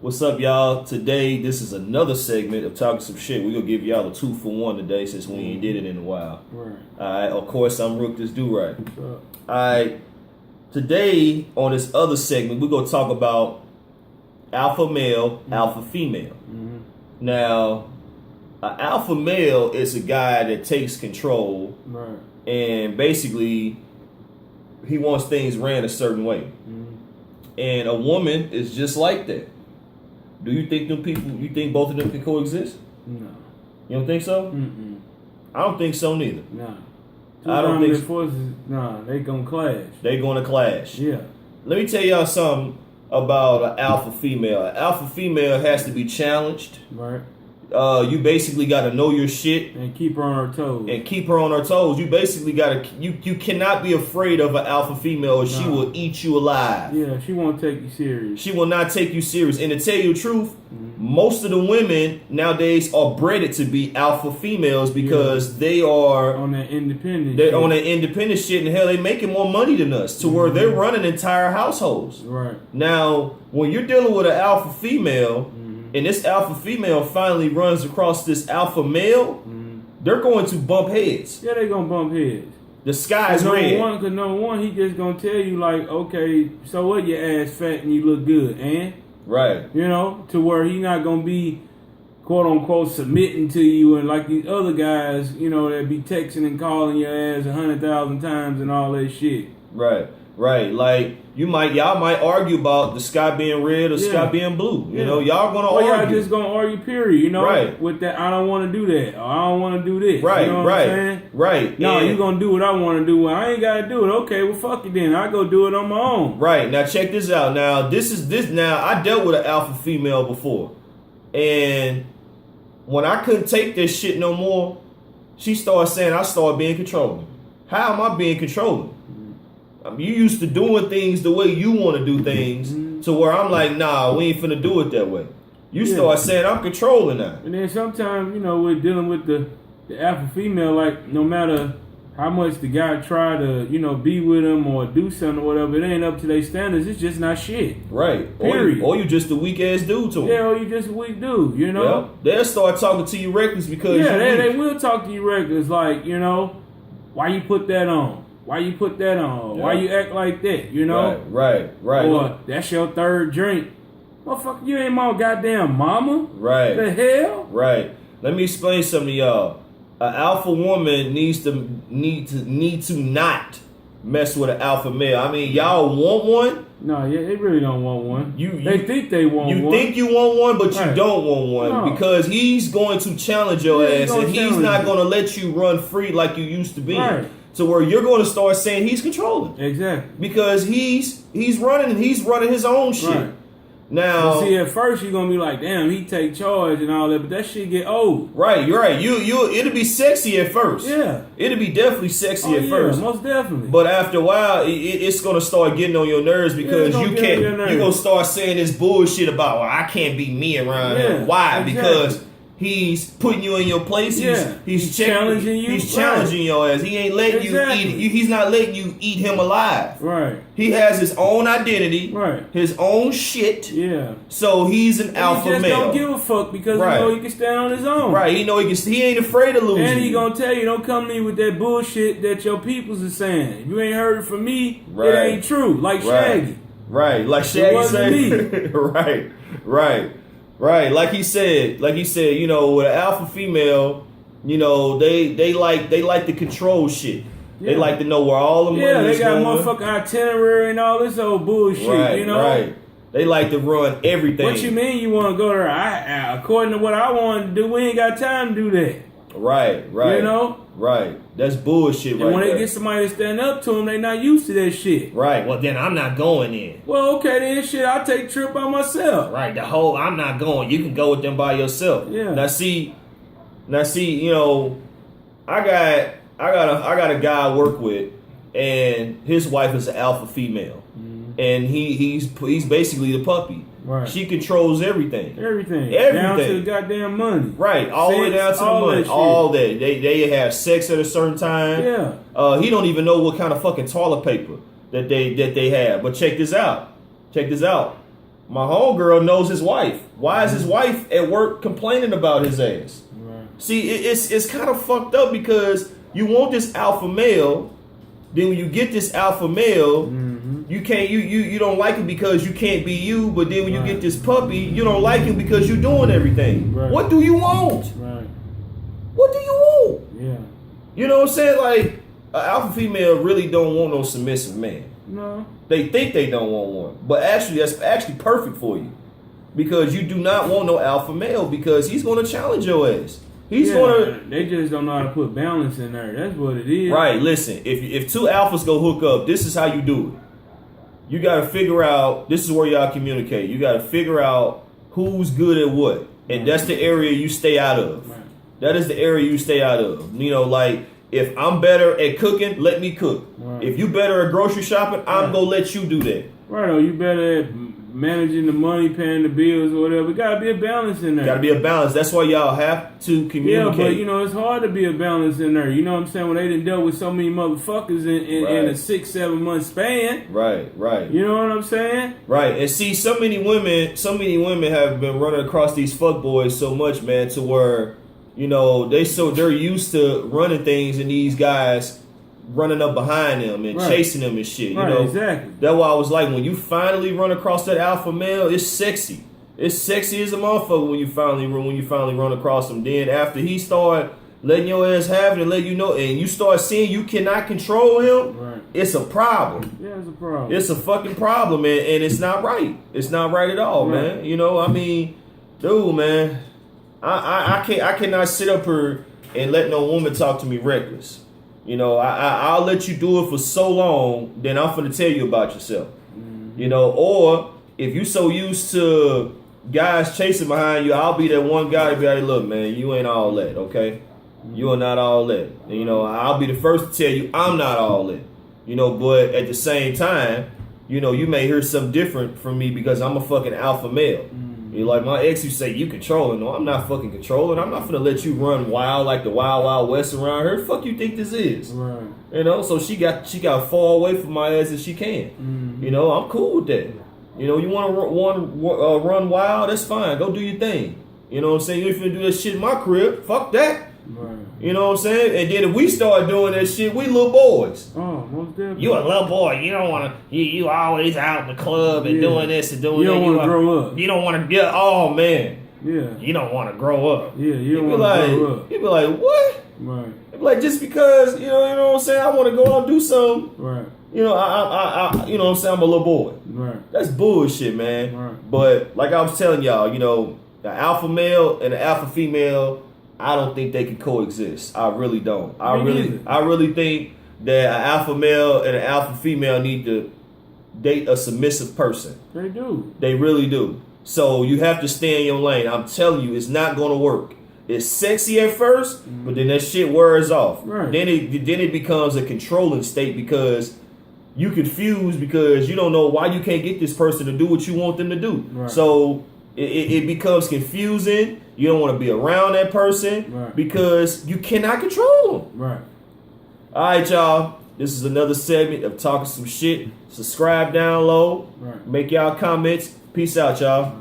What's up, y'all? Today, this is another segment of Talking Some Shit. We're going to give y'all a 2-for-1 today since we ain't did it in a while. Right. Alright, of course, I'm Rook this Do-Right. What's up? Alright, today on this other segment, we're going to talk about alpha male, alpha female. Mm-hmm. Now, an alpha male is a guy that takes control Right. and basically he wants things ran a certain way. Mm-hmm. And a woman is just like that. Do you think you think both of them can coexist? No. You don't think so? Mm-mm. I don't think so neither. Nah. I don't think so. Forces, nah, they gonna clash. They going to clash. Yeah. Let me tell y'all something about an alpha female. An alpha female has to be challenged. Right. You basically got to know your shit And keep her on her toes. and keep her on her toes. You basically got to you cannot be afraid of an alpha female or she Nah. will eat you alive. Yeah, she won't take you serious. She will not take you serious. And to tell you the truth, most of the women nowadays are bred to be alpha females because they are On that independent they're shit. on that independent shit, and hell, they making more money than us to where they're running entire households. Right. Now, when you're dealing with an alpha female, and this alpha female finally runs across this alpha male, they're going to bump heads. Yeah, they gonna bump heads. The sky's red. Cause number one, he just gonna tell you like, okay, so what, your ass fat and you look good, and Right. you know, to where he not gonna be quote unquote submitting to you and like these other guys, you know, that be texting and calling your ass 100,000 times and all that shit. Right. Right. Like y'all might argue about the sky being red or sky being blue. You know, y'all gonna Well, argue. y'all just gonna argue, period. You know, Right. with that, I don't want to do that, or I don't want to do this. Right. You know what right. I'm saying? Right. No, And- you gonna do what I want to do. Well, I ain't gotta do it. Okay, well, fuck it then. I go do it on my own. Right. Now check this out. Now now I dealt with an alpha female before. And when I couldn't take this shit no more, she started saying I started being controlling. How am I being controlling? I mean, you used to doing things the way you want to do things to where I'm like, nah, we ain't finna do it that way. You Yeah. start saying I'm controlling now. And then sometimes, you know, we're dealing with the alpha female, like no matter how much the guy try to, you know, be with him or do something or whatever, it ain't up to their standards. It's just not shit. Right. Period. Or you just a weak ass dude to them. Yeah, or you just a weak dude, you know? Yeah. They'll start talking to you reckless because Yeah, you're they weak. will talk to you reckless, like, you know, why you put that on? Why you put that on? Yeah. Why you act like that, you know? Right. Or that's your third drink. Motherfucker, you ain't my goddamn mama. Right. The hell? Right. Let me explain something to y'all. An alpha woman need to not mess with an alpha male. I mean, y'all want one. No, yeah, they really don't want one. They think they want one. You think you want one, but you Right. don't want one No. because he's going to challenge your Yeah, he's ass, gonna and he's challenge not you. going to let you run free like you used to be. Right. To where you're going to start saying he's controlling Exactly. because he's running his own shit. Right. Now, But see, at first you're gonna be like, damn, he take charge and all that, but that shit get old. right, you're right. It'll be sexy at first. Yeah. It'll be definitely sexy Oh, at yeah, first. most definitely. But after a while, it's gonna start getting on your nerves because gonna you get on can't. your You're nerves. gonna start saying this bullshit about, well, I can't be me around Yeah, him. Why? exactly. Because he's putting you in your place. Yeah, He's challenging you. He's challenging your ass. He ain't letting Exactly. you eat. He's not letting you eat him alive. Right. He has his own identity. Right. His own shit. Yeah. So he's an And alpha he just male. don't give a fuck because Right. he know he can stand on his own. Right. He ain't afraid of losing. And he gonna tell you, don't come to me with that bullshit that your peoples are saying. If you ain't heard it from me, Right. it ain't true. Like Shaggy. Right, like Shaggy wasn't said. Right. Like he said, you know, with an alpha female, you know, they like the control shit. They Yeah. like to know where all the money Yeah, is they got going. motherfucking itinerary and all this old bullshit, Right, you know? right. They like to run everything. What you mean you want to go there? According to what I want to do, we ain't got time to do that. Right. You know? Right. That's bullshit And right when there. they get somebody to stand up to them, they not used to that shit. Right. Well, then I'm not going in. Well, okay, then shit, I'll take a trip by myself. Right. I'm not going. You can go with them by yourself. Yeah. Now see, you know, I got a guy I work with, and his wife is an alpha female, and he's basically the puppy. Right. She controls everything. Everything. Everything. Down to the goddamn money. Right, all the way Sex, down to the all money. that shit. All that. They have sex at a certain time. Yeah. He don't even know what kind of fucking toilet paper that they have. But check this out. My homegirl knows his wife. Why is his wife at work complaining about his ass? Right. See, it's kind of fucked up because you want this alpha male. Then when you get this alpha male, you can't you don't like it because you can't be you. But then when you get this puppy, you don't like him because you're doing everything. Right. What do you want? Right. What do you want? Yeah. You know what I'm saying? Like an alpha female really don't want no submissive man. No. They think they don't want one, but actually that's actually perfect for you because you do not want no alpha male because he's going to challenge your ass. He's gonna. They just don't know how to put balance in there. That's what it is. Right. Listen, if two alphas go hook up, this is how you do it. You got to figure out. This is where y'all communicate. You got to figure out who's good at what, and that's the area you stay out of. Right. That is the area you stay out of. You know, like if I'm better at cooking, let me cook. Right. If you better at grocery shopping, I'm gonna let you do that. Right. Or you better at managing the money, paying the bills, or whatever. Gotta be a balance in there. Got to be a balance. That's why y'all have to communicate. Yeah, but you know it's hard to be a balance in there. You know what I'm saying? When they done dealt with so many motherfuckers in a 6-7 month span. Right. You know what I'm saying? Right. And see, so many women have been running across these fuckboys so much, man, to where, you know, they're used to running things and these guys running up behind them and chasing them and shit. You know, exactly. That's why I was like, when you finally run across that alpha male, it's sexy. It's sexy as a motherfucker when you finally run across him. Then after he start letting your ass have it and let you know, and you start seeing you cannot control him, it's a problem. Yeah, it's a problem. It's a fucking problem, and it's not right. It's not right at all, man. You know, I mean, dude, man, I cannot sit up here and let no woman talk to me reckless. You know, I'll let you do it for so long, then I'm finna tell you about yourself. You know, or if you so used to guys chasing behind you, I'll be that one guy to be like, look, man, you ain't all that, okay? You are not all that. And, you know, I'll be the first to tell you I'm not all that. You know, but at the same time, you know, you may hear something different from me because I'm a fucking alpha male. You like my ex, you say you controlling. No, I'm not fucking controlling. I'm not gonna let you run wild like the Wild Wild West around her. Fuck you think this is? Right. You know, so she got far away from my ass as she can. You know, I'm cool with that. You know, you want to run wild? That's fine. Go do your thing. You know what I'm saying? You ain't finna do that shit in my crib. Fuck that. Right. You know what I'm saying? And then if we start doing that shit, we little boys. Oh, most definitely. You a little boy. You don't want to. You always out in the club and doing this and doing that. You don't want to grow up. You don't want to. Yeah. Oh man. Yeah. You don't want to grow up. Yeah. You don't want to grow up. You be like, what? Right. You be like, just because you know what I'm saying. I want to go out and do something. Right. You know, I you know what I'm saying. I'm a little boy. Right. That's bullshit, man. Right. But like I was telling y'all, you know, the alpha male and the alpha female, I don't think they can coexist. I really don't. I really think that an alpha male and an alpha female need to date a submissive person. They do. They really do. So you have to stay in your lane. I'm telling you, it's not going to work. It's sexy at first, but then that shit wears off. Right. Then it becomes a controlling state because you confused because you don't know why you can't get this person to do what you want them to do. Right. So it becomes confusing. You don't want to be around that person because you cannot control them. Right. All right, y'all. This is another segment of Talking Some Shit. Subscribe down low. Right. Make y'all comments. Peace out, y'all.